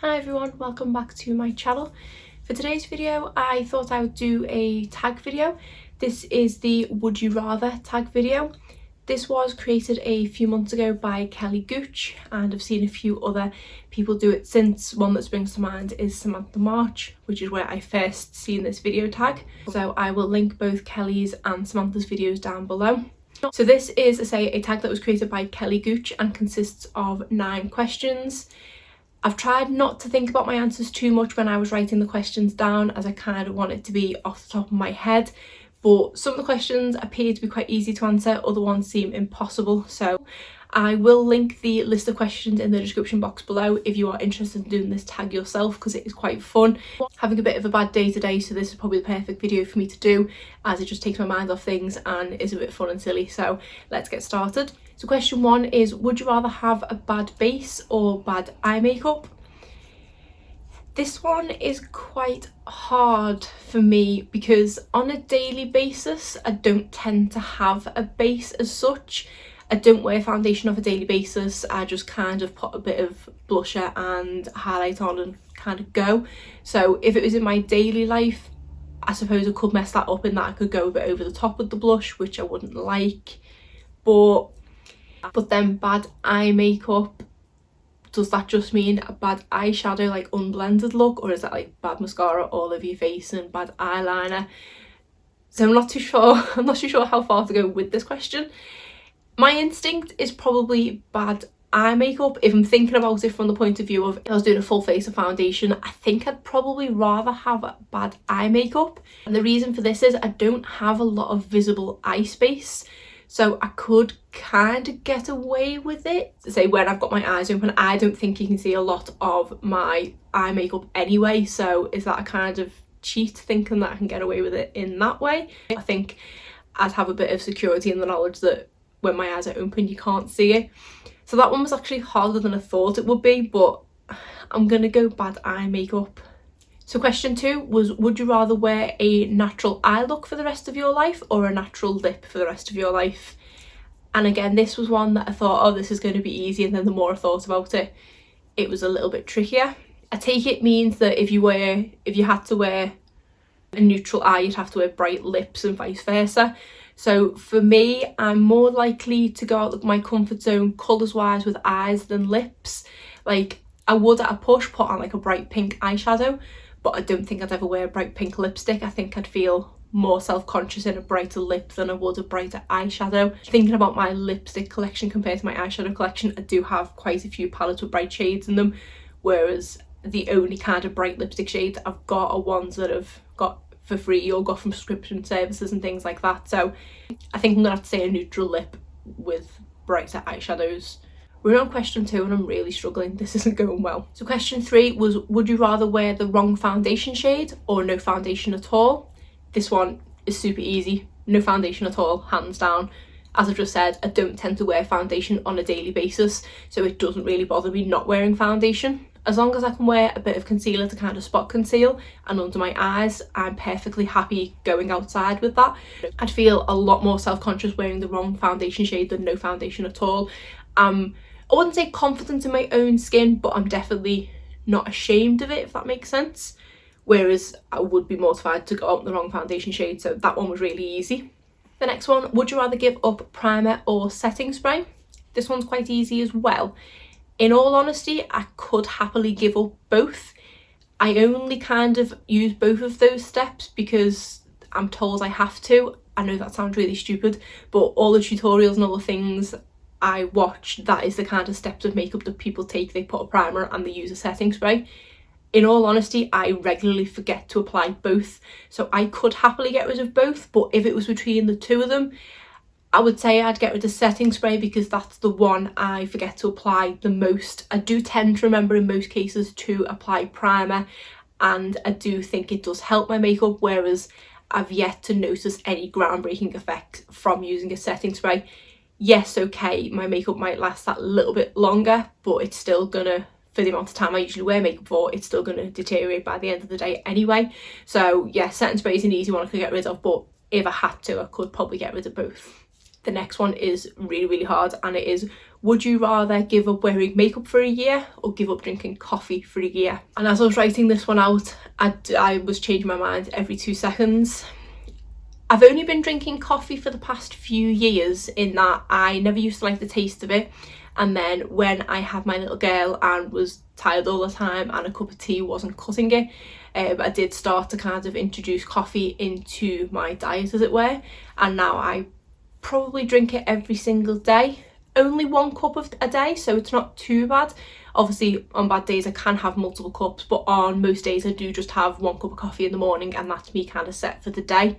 Hi everyone, welcome back to my channel. For today's video I thought I would do a tag video. This is the Would You Rather tag video. This was created a few months ago by Gooch and I've seen a few other people do it since. One that springs to mind is Samantha March, which is where I first seen this video tag. So I will link both Kelly's and Samantha's videos down below. So this is a tag that was created by Gooch and consists of 9 questions. I've tried not to think about my answers too much when I was writing the questions down, as I kind of want it to be off the top of my head, but some of the questions appear to be quite easy to answer, other ones seem impossible. So I will link the list of questions in the description box below if you are interested in doing this tag yourself, because it is quite fun. Having a bit of a bad day today, so this is probably the perfect video for me to do, as it just takes my mind off things and is a bit fun and silly. So let's get started. So question 1 is, would you rather have a bad base or bad eye makeup? This one is quite hard for me because on a daily basis I don't tend to have a base as such. I don't wear foundation on a daily basis. I just kind of put a bit of blusher and highlight on and kind of go. So if it was in my daily life, I suppose I could mess that up in that I could go a bit over the top with the blush, which I wouldn't like. But then bad eye makeup, does that just mean a bad eyeshadow, like unblended look, or is that like bad mascara all over your face and bad eyeliner? So I'm not too sure. I'm not too sure how far to go with this question. My instinct is probably bad eye makeup. If I'm thinking about it from the point of view of if I was doing a full face of foundation, I think I'd probably rather have bad eye makeup. And the reason for this is I don't have a lot of visible eye space. So I could kind of get away with it. Say when I've got my eyes open, I don't think you can see a lot of my eye makeup anyway. So is that a kind of cheat, thinking that I can get away with it in that way? I think I'd have a bit of security in the knowledge that when my eyes are open you can't see it. So that one was actually harder than I thought it would be, but I'm gonna go bad eye makeup. So question 2 was, would you rather wear a natural eye look for the rest of your life or a natural lip for the rest of your life? And again, this was one that I thought, oh, this is going to be easy, and then the more I thought about it, it was a little bit trickier. I take it means that if you had to wear a neutral eye, you'd have to wear bright lips and vice versa. So for me, I'm more likely to go out of my comfort zone colours wise with eyes than lips. Like I would at a push put on like a bright pink eyeshadow, but I don't think I'd ever wear a bright pink lipstick. I think I'd feel more self-conscious in a brighter lip than I would a brighter eyeshadow. Thinking about my lipstick collection compared to my eyeshadow collection, I do have quite a few palettes with bright shades in them, whereas the only kind of bright lipstick shades I've got are ones that I've got for free or got from subscription services and things like that. So I think I'm gonna have to say a neutral lip with brighter eyeshadows. We're on question 2 and I'm really struggling. This isn't going well. So question 3 was, would you rather wear the wrong foundation shade or no foundation at all? This one is super easy. No foundation at all, hands down. As I've just said, I don't tend to wear foundation on a daily basis, so it doesn't really bother me not wearing foundation. As long as I can wear a bit of concealer to kind of spot conceal and under my eyes, I'm perfectly happy going outside with that. I'd feel a lot more self-conscious wearing the wrong foundation shade than no foundation at all. I wouldn't say confident in my own skin, but I'm definitely not ashamed of it, if that makes sense. Whereas I would be mortified to go out in the wrong foundation shade, so that one was really easy. The next one, would you rather give up primer or setting spray? This one's quite easy as well. In all honesty, I could happily give up both. I only kind of use both of those steps because I'm told I have to. I know that sounds really stupid, but all the tutorials and all the things I watch, that is the kind of steps of makeup that people take. They put a primer and they use a setting spray. In all honesty, I regularly forget to apply both, so I could happily get rid of both, but if it was between the two of them, I would say I'd get rid of setting spray because that's the one I forget to apply the most. I do tend to remember in most cases to apply primer, and I do think it does help my makeup, whereas I've yet to notice any groundbreaking effect from using a setting spray. Yes, okay, my makeup might last that little bit longer, but it's still gonna, for the amount of time I usually wear makeup for, it's still gonna deteriorate by the end of the day anyway. So yeah, setting spray is an easy one I could get rid of, but if I had to, I could probably get rid of both. The next one is really, really hard, and it is, Would you rather give up wearing makeup for a year or give up drinking coffee for a year? And as I was writing this one out, I was changing my mind every 2 seconds. I've only been drinking coffee for the past few years, in that I never used to like the taste of it. And then when I had my little girl and was tired all the time and a cup of tea wasn't cutting it, I did start to kind of introduce coffee into my diet, as it were. And now I probably drink it every single day. Only 1 cup a day, so it's not too bad. Obviously on bad days I can have multiple cups, but on most days I do just have 1 cup of coffee in the morning, and that's me kind of set for the day.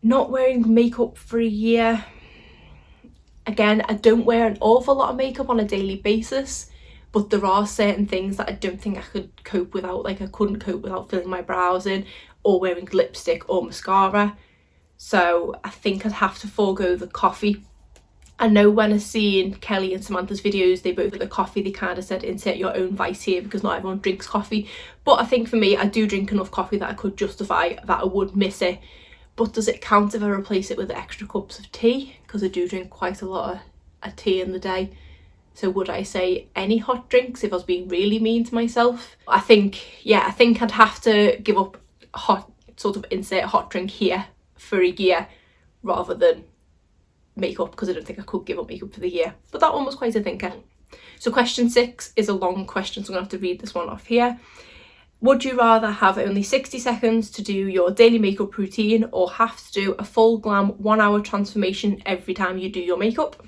Not wearing makeup for a year. Again, I don't wear an awful lot of makeup on a daily basis, but there are certain things that I don't think I could cope without. Like I couldn't cope without filling my brows in or wearing lipstick or mascara. So I think I'd have to forego the coffee. I know when I've seen Kelly and Samantha's videos, they both did the coffee, they kind of said insert your own vice here because not everyone drinks coffee. But I think for me, I do drink enough coffee that I could justify that I would miss it. But does it count if I replace it with extra cups of tea? Because I do drink quite a lot of tea in the day. So would I say any hot drinks if I was being really mean to myself? I think I'd have to give up insert hot drink here for a year rather than makeup, because I don't think I could give up makeup for the year. But that one was quite a thinker. So question 6 is a long question, so I'm going to have to read this one off here. Would you rather have only 60 seconds to do your daily makeup routine or have to do a full glam 1 hour transformation every time you do your makeup?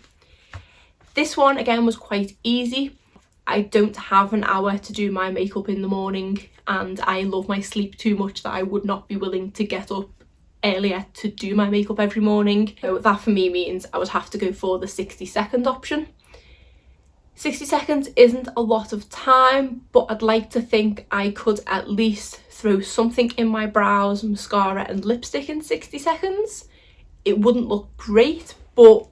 This one again was quite easy. I don't have an hour to do my makeup in the morning, and I love my sleep too much that I would not be willing to get up earlier to do my makeup every morning. So that for me means I would have to go for the 60-second option. 60 seconds isn't a lot of time, but I'd like to think I could at least throw something in my brows, mascara and lipstick in 60 seconds. It wouldn't look great, but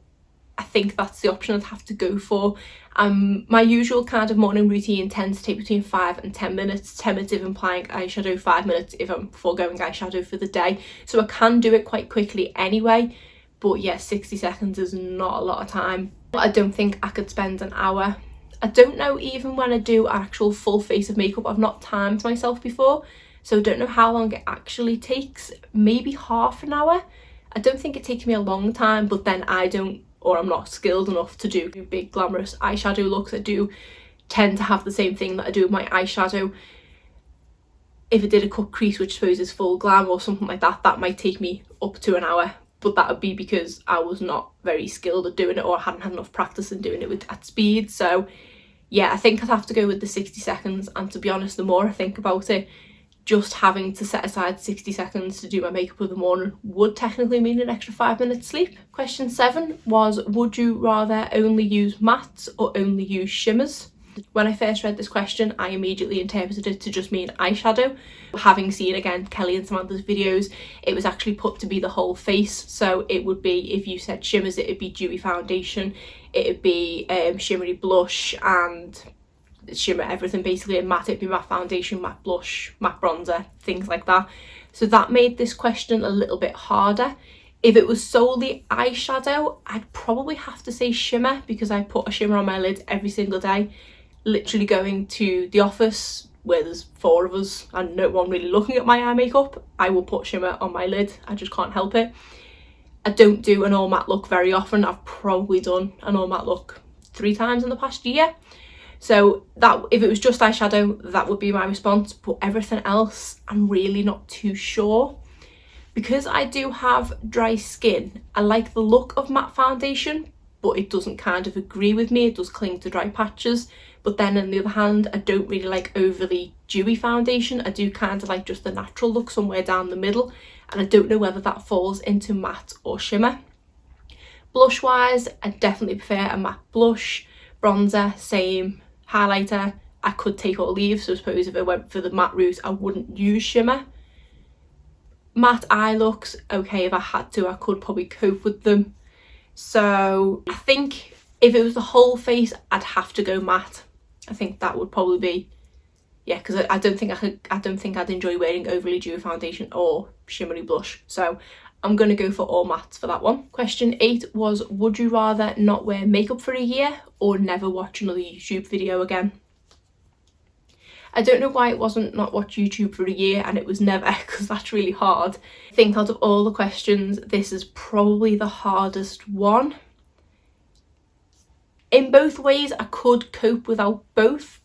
I think that's the option I'd have to go for. My usual kind of morning routine tends to take between 5 and 10 minutes, 10 minutes if I'm applying eyeshadow, 5 minutes if I'm foregoing eyeshadow for the day. So I can do it quite quickly anyway, but yeah, 60 seconds is not a lot of time. But I don't think I could spend an hour. I don't know, even when I do actual full face of makeup, I've not timed myself before, so I don't know how long it actually takes. Maybe half an hour. I don't think it takes me a long time, but then I'm not skilled enough to do big glamorous eyeshadow looks. I do tend to have the same thing that I do with my eyeshadow. If I did a cut crease, which I suppose is full glam or something like that, that might take me up to an hour, but that would be because I was not very skilled at doing it, or I hadn't had enough practice in doing it at speed. So yeah, I think I'd have to go with the 60 seconds, and to be honest, the more I think about it, just having to set aside 60 seconds to do my makeup in the morning would technically mean an extra 5 minutes sleep. Question 7 was, would you rather only use mattes or only use shimmers? When I first read this question, I immediately interpreted it to just mean eyeshadow. Having seen, again, Kelly and Samantha's videos, it was actually put to be the whole face. So it would be, if you said shimmers, it would be dewy foundation, it would be shimmery blush and shimmer everything basically, and matte, it'd be matte foundation, matte blush, matte bronzer, things like that. So that made this question a little bit harder. If it was solely eyeshadow, I'd probably have to say shimmer, because I put a shimmer on my lid every single day. Literally going to the office where there's 4 of us and no one really looking at my eye makeup, I will put shimmer on my lid. I just can't help it. I don't do an all matte look very often. I've probably done an all matte look 3 times in the past year. So that, if it was just eyeshadow, that would be my response. But everything else, I'm really not too sure. Because I do have dry skin, I like the look of matte foundation, but it doesn't kind of agree with me. It does cling to dry patches. But then on the other hand, I don't really like overly dewy foundation. I do kind of like just the natural look somewhere down the middle. And I don't know whether that falls into matte or shimmer. Blush wise, I definitely prefer a matte blush. Bronzer, same. Highlighter, I could take or leave. So I suppose if I went for the matte route, I wouldn't use shimmer. Matte eye looks, okay, if I had to, I could probably cope with them. So I think if it was the whole face, I'd have to go matte. I think that would probably be, yeah, because I don't think I'd enjoy wearing overly dewy foundation or shimmery blush. So I'm going to go for all mattes for that one. Question 8 was, would you rather not wear makeup for a year or never watch another YouTube video again? I don't know why it wasn't not watch YouTube for a year and it was never, because that's really hard. I think out of all the questions, this is probably the hardest one. In both ways, I could cope without both,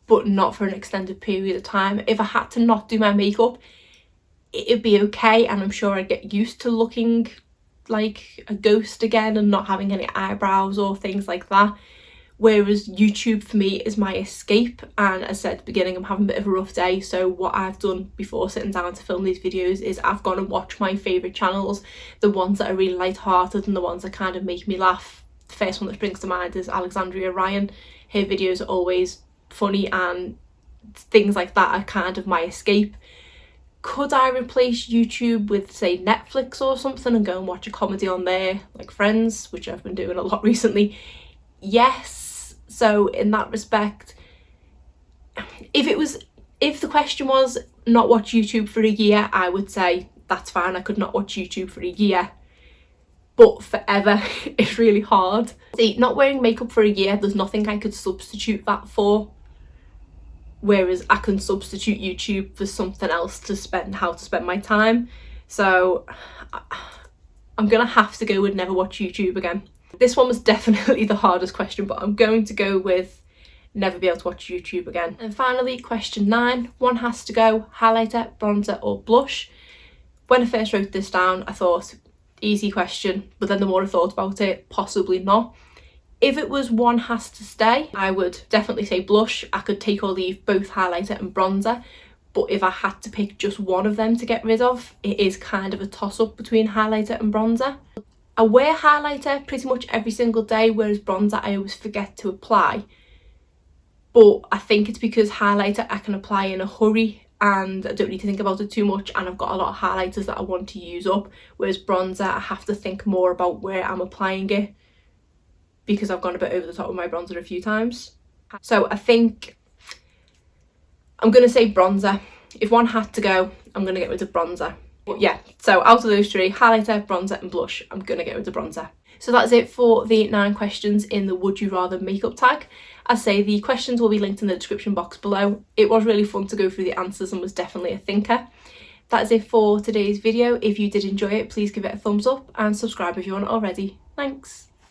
but not for an extended period of time. If I had to not do my makeup, it'd be okay, and I'm sure I'd get used to looking like a ghost again and not having any eyebrows or things like that. Whereas YouTube for me is my escape, and as I said at the beginning, I'm having a bit of a rough day, so what I've done before sitting down to film these videos is I've gone and watched my favourite channels, the ones that are really light-hearted and the ones that kind of make me laugh. The first one that springs to mind is Alexandria Ryan. Her videos are always funny, and things like that are kind of my escape. Could I replace YouTube with, say, Netflix or something and go and watch a comedy on there, like Friends, which I've been doing a lot recently? Yes. So in that respect, if the question was not watch YouTube for a year, I would say that's fine, I could not watch YouTube for a year. But forever is really hard. See, not wearing makeup for a year, there's nothing I could substitute that for. Whereas I can substitute YouTube for something else to spend my time. So I'm gonna have to go with never watch YouTube again. This one was definitely the hardest question, but I'm going to go with never be able to watch YouTube again. And finally, question 9, one has to go, highlighter, bronzer or blush. When I first wrote this down, I thought easy question, but then the more I thought about it, possibly not. If it was one has to stay, I would definitely say blush. I could take or leave both highlighter and bronzer, but if I had to pick just one of them to get rid of, it is kind of a toss-up between highlighter and bronzer. I wear highlighter pretty much every single day, whereas bronzer I always forget to apply. But I think it's because highlighter I can apply in a hurry and I don't need to think about it too much, and I've got a lot of highlighters that I want to use up, whereas bronzer I have to think more about where I'm applying it, because I've gone a bit over the top with my bronzer a few times. So I think I'm going to say bronzer. If one had to go, I'm going to get rid of bronzer. But yeah, so out of those 3, highlighter, bronzer and blush, I'm going to get rid of bronzer. So that's it for the 9 questions in the Would You Rather makeup tag. As I say, the questions will be linked in the description box below. It was really fun to go through the answers and was definitely a thinker. That is it for today's video. If you did enjoy it, please give it a thumbs up and subscribe if you aren't already. Thanks.